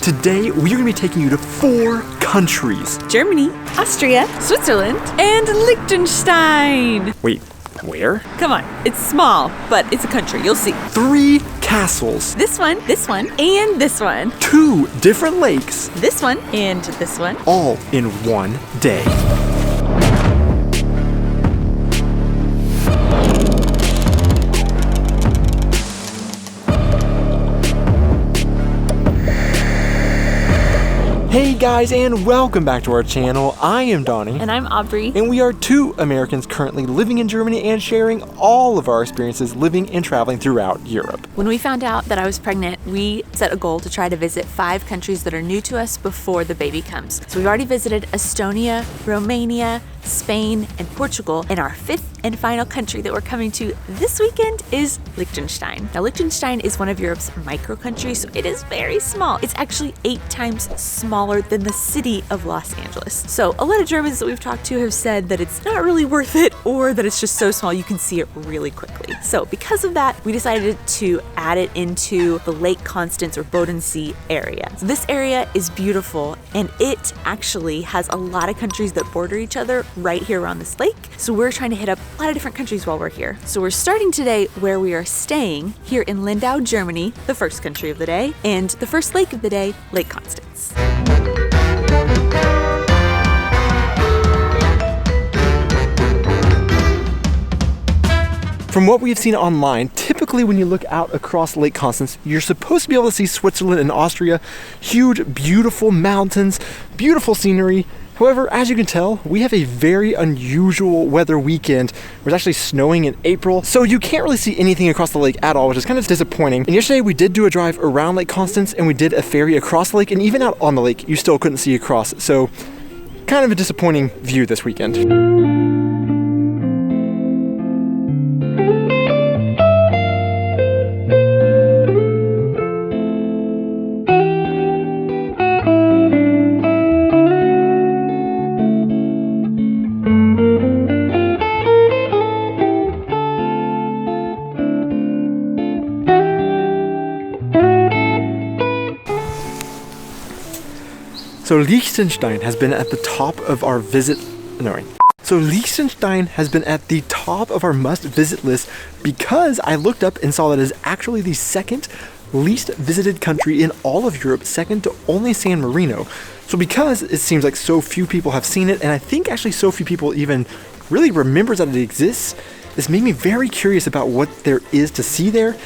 Today, we are going to be taking you to 4 countries. Germany, Austria, Switzerland, and Liechtenstein. Wait, where? Come on, it's small, but it's a country, you'll see. 3 castles. This one, and this one. 2 different lakes. This one, and this one. All in one day. Hey guys, and welcome back to our channel. I am Donnie. And I'm Aubrey. And we are 2 Americans currently living in Germany and sharing all of our experiences living and traveling throughout Europe. When we found out that I was pregnant, we set a goal to try to visit 5 countries that are new to us before the baby comes. So we've already visited Estonia, Romania, Spain, and Portugal, and our 5th and final country that we're coming to this weekend is Liechtenstein. Now, Liechtenstein is one of Europe's micro countries, so it is very small. It's actually 8 times smaller than the city of Los Angeles. So a lot of Germans that we've talked to have said that it's not really worth it, or that it's just so small you can see it really quickly. So because of that, we decided to add it into the Lake Constance or Bodensee area. So this area is beautiful, and it actually has a lot of countries that border each other right here around this lake. So we're trying to hit up a lot of different countries while we're here. So we're starting today where we are staying here in Lindau, Germany, the first country of the day, and the first lake of the day, Lake Constance. From what we've seen online, typically when you look out across Lake Constance, you're supposed to be able to see Switzerland and Austria. Huge, beautiful mountains, beautiful scenery. However, as you can tell, we have a very unusual weather weekend. It was actually snowing in April, so you can't really see anything across the lake at all, which is kind of disappointing. And yesterday we did do a drive around Lake Constance, and we did a ferry across the lake, and even out on the lake, you still couldn't see across. So kind of a disappointing view this weekend. So Liechtenstein has been at the top of our Liechtenstein has been at the top of our must-visit list because I looked up and saw that it is actually the 2nd least visited country in all of Europe, second to only San Marino. So because it seems like so few people have seen it, and I think actually so few people even really remembers that it exists, this made me very curious about what there is to see there.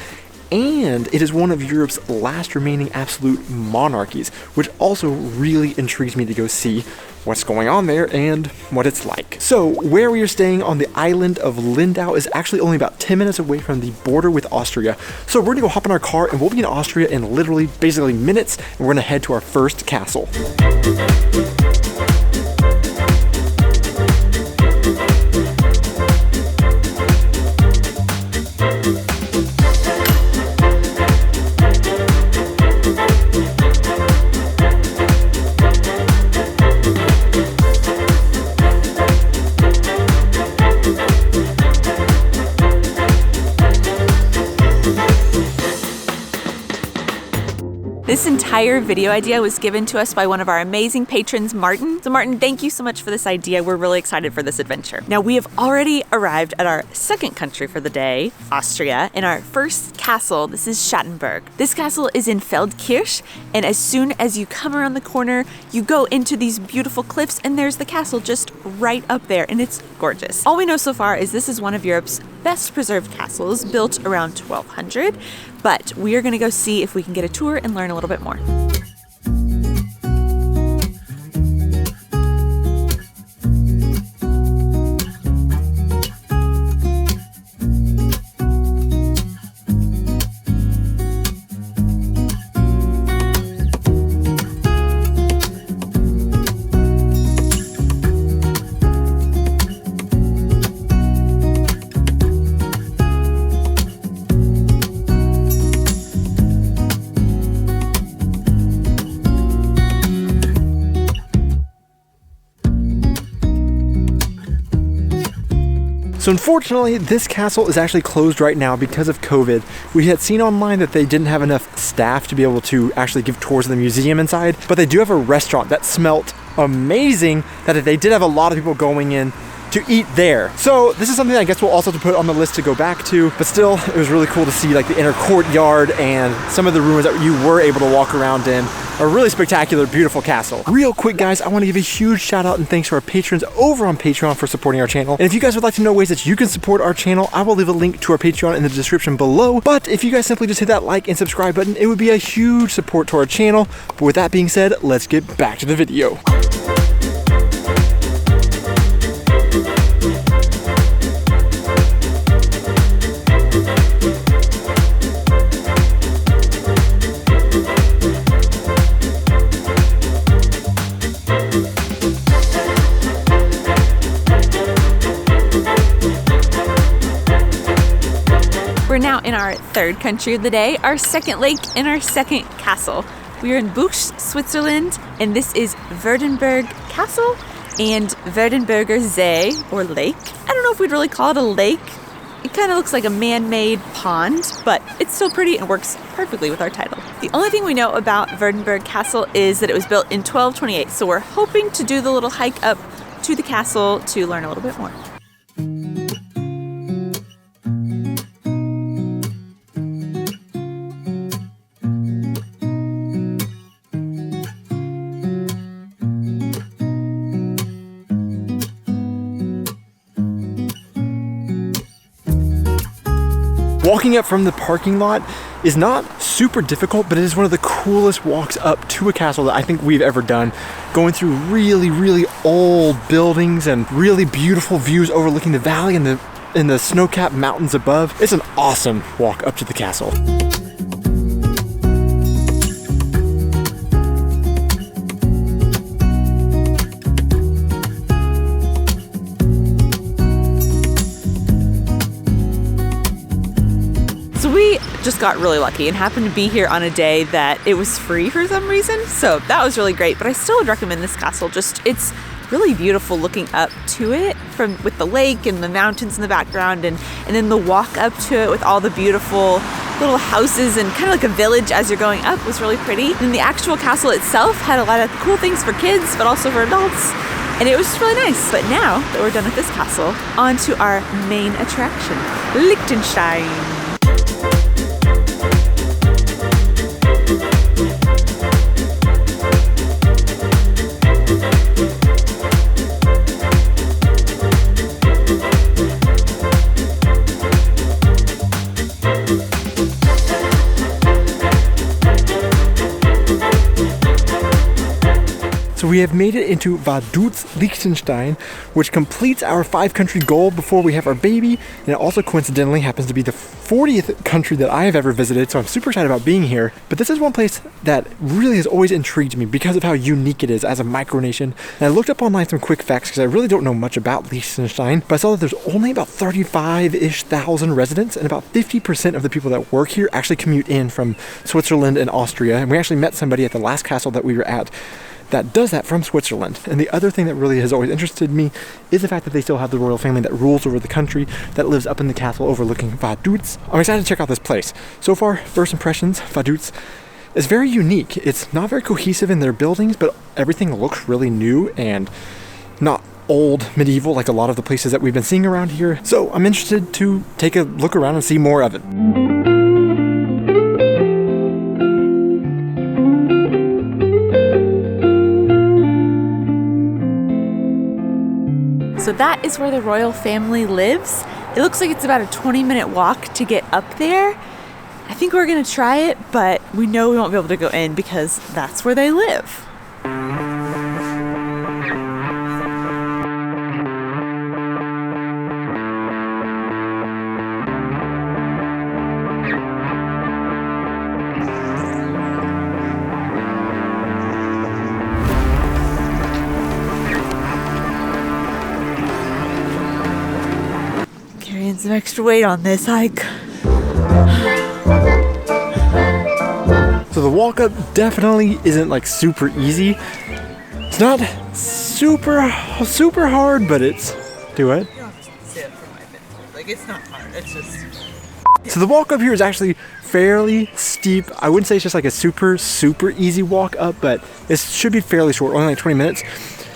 And it is one of Europe's last remaining absolute monarchies, which also really intrigues me to go see what's going on there and what it's like. So where we are staying on the island of Lindau is actually only about 10 minutes away from the border with Austria. So we're gonna go hop in our car and we'll be in Austria in literally basically minutes, and we're gonna head to our first castle. This entire video idea was given to us by one of our amazing patrons, Martin. So Martin, thank you so much for this idea. We're really excited for this adventure. Now, we have already arrived at our 2nd country for the day, Austria, and our first castle. This is Schattenberg. This castle is in Feldkirch, and as soon as you come around the corner, you go into these beautiful cliffs, and there's the castle just right up there, and it's gorgeous. All we know so far is this is one of Europe's best preserved castles, built around 1200, but we are gonna go see if we can get a tour and learn a little bit more. So unfortunately, this castle is actually closed right now because of COVID. We had seen online that they didn't have enough staff to be able to actually give tours of the museum inside, but they do have a restaurant that smelt amazing, that they did have a lot of people going in to eat there. So this is something I guess we'll also have to put on the list to go back to, but still, it was really cool to see like the inner courtyard and some of the rooms that you were able to walk around in. A really spectacular, beautiful castle. Real quick, guys, I want to give a huge shout out and thanks to our patrons over on Patreon for supporting our channel. And if you guys would like to know ways that you can support our channel, I will leave a link to our Patreon in the description below. But if you guys simply just hit that like and subscribe button, it would be a huge support to our channel. But with that being said, let's get back to the video. We're now in our third country of the day, our second lake and our second castle. We are in Buch, Switzerland, and this is Werdenberg Castle and Werdenberger See, or lake. I don't know if we'd really call it a lake. It kind of looks like a man-made pond, but it's still pretty and works perfectly with our title. The only thing we know about Werdenberg Castle is that it was built in 1228, so we're hoping to do the little hike up to the castle to learn a little bit more. Walking up from the parking lot is not super difficult, but it is one of the coolest walks up to a castle that I think we've ever done. Going through really, really old buildings and really beautiful views overlooking the valley and the snow-capped mountains above. It's an awesome walk up to the castle. We just got really lucky and happened to be here on a day that it was free for some reason, so that was really great. But I still would recommend this castle. It's really beautiful looking up to it with the lake and the mountains in the background, and then the walk up to it with all the beautiful little houses and kind of like a village as you're going up was really pretty. And the actual castle itself had a lot of cool things for kids, but also for adults. And it was just really nice. But now that we're done with this castle, on to our main attraction, Liechtenstein. So we have made it into Vaduz, Liechtenstein, which completes our 5-country goal before we have our baby. And it also coincidentally happens to be the 40th country that I have ever visited, so I'm super excited about being here. But this is one place that really has always intrigued me because of how unique it is as a micronation. And I looked up online some quick facts because I really don't know much about Liechtenstein, but I saw that there's only about 35-ish thousand residents, and about 50% of the people that work here actually commute in from Switzerland and Austria. And we actually met somebody at the last castle that we were at that does that from Switzerland. And the other thing that really has always interested me is the fact that they still have the royal family that rules over the country, that lives up in the castle overlooking Vaduz. I'm excited to check out this place. So far, first impressions, Vaduz is very unique. It's not very cohesive in their buildings, but everything looks really new and not old medieval like a lot of the places that we've been seeing around here. So I'm interested to take a look around and see more of it. So that is where the royal family lives. It looks like it's about a 20-minute walk to get up there. I think we're gonna try it, but we know we won't be able to go in because that's where they live. Some extra weight on this hike. So the walk up definitely isn't like super easy. It's not super hard, but it's do it. You'll have to sit for my bit. Like, it's not hard. It's just... So the walk up here is actually fairly steep. I wouldn't say it's just like a super easy walk up, but it should be fairly short, only like 20 minutes.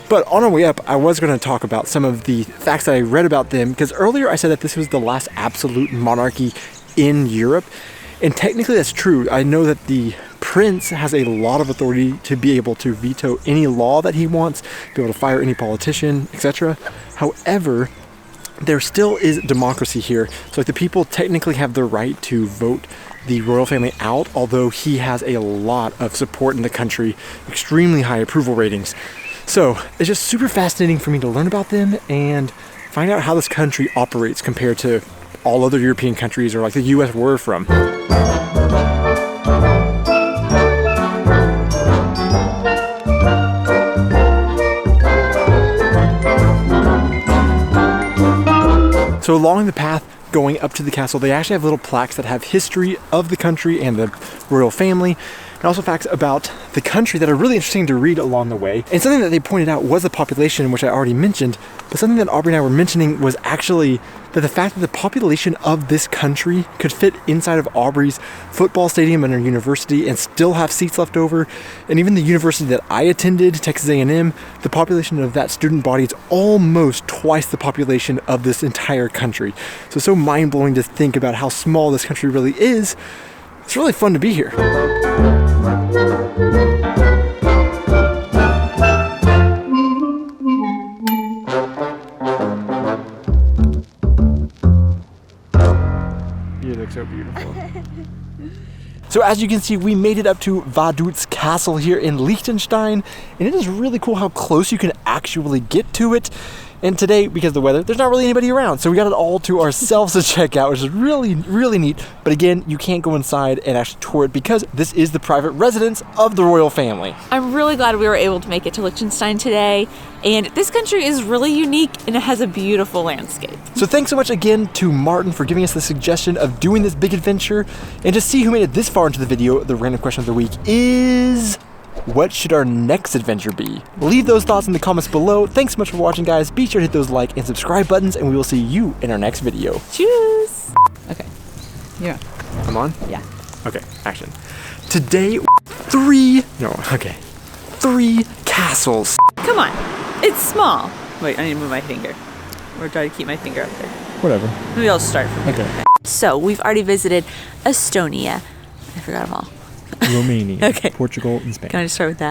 But on our way up, I was going to talk about some of the facts that I read about them, because earlier I said that this was the last absolute monarchy in Europe. And technically that's true. I know that the prince has a lot of authority to be able to veto any law that he wants, be able to fire any politician, etc. However, there still is democracy here. So like the people technically have the right to vote the royal family out, although he has a lot of support in the country, extremely high approval ratings. So it's just super fascinating for me to learn about them and find out how this country operates compared to all other European countries or like the US we're from. So along the path going up to the castle, they actually have little plaques that have history of the country and the royal family, and also facts about the country that are really interesting to read along the way. And something that they pointed out was the population, which I already mentioned, but something that Aubrey and I were mentioning was actually that the fact that the population of this country could fit inside of Aubrey's football stadium and her university and still have seats left over. And even the university that I attended, Texas A&M, the population of that student body is almost twice the population of this entire country. So it's so mind-blowing to think about how small this country really is. It's really fun to be here. You look so beautiful. So as you can see, we made it up to Vaduz Castle here in Liechtenstein, and it is really cool how close you can actually get to it. And today, because of the weather, there's not really anybody around, so we got it all to ourselves to check out, which is really neat. But again, you can't go inside and actually tour it because this is the private residence of the royal family. I'm really glad we were able to make it to Liechtenstein today, and this country is really unique and it has a beautiful landscape. So thanks so much again to Martin for giving us the suggestion of doing this big adventure. And to see who made it this far into the video, the random question of the week is... what should our next adventure be? Leave those thoughts in the comments below. Thanks so much for watching, guys. Be sure to hit those like and subscribe buttons, and we will see you in our next video. Cheers! Okay. Yeah. I'm on? Yeah. Okay, action. Today, three castles. Come on, it's small. Wait, I need to move my finger. Or try to keep my finger up there. Whatever. Maybe I'll start from here. Okay. So we've already visited Estonia. I forgot them all. Romania, Okay. Portugal, and Spain. Can I just start with that?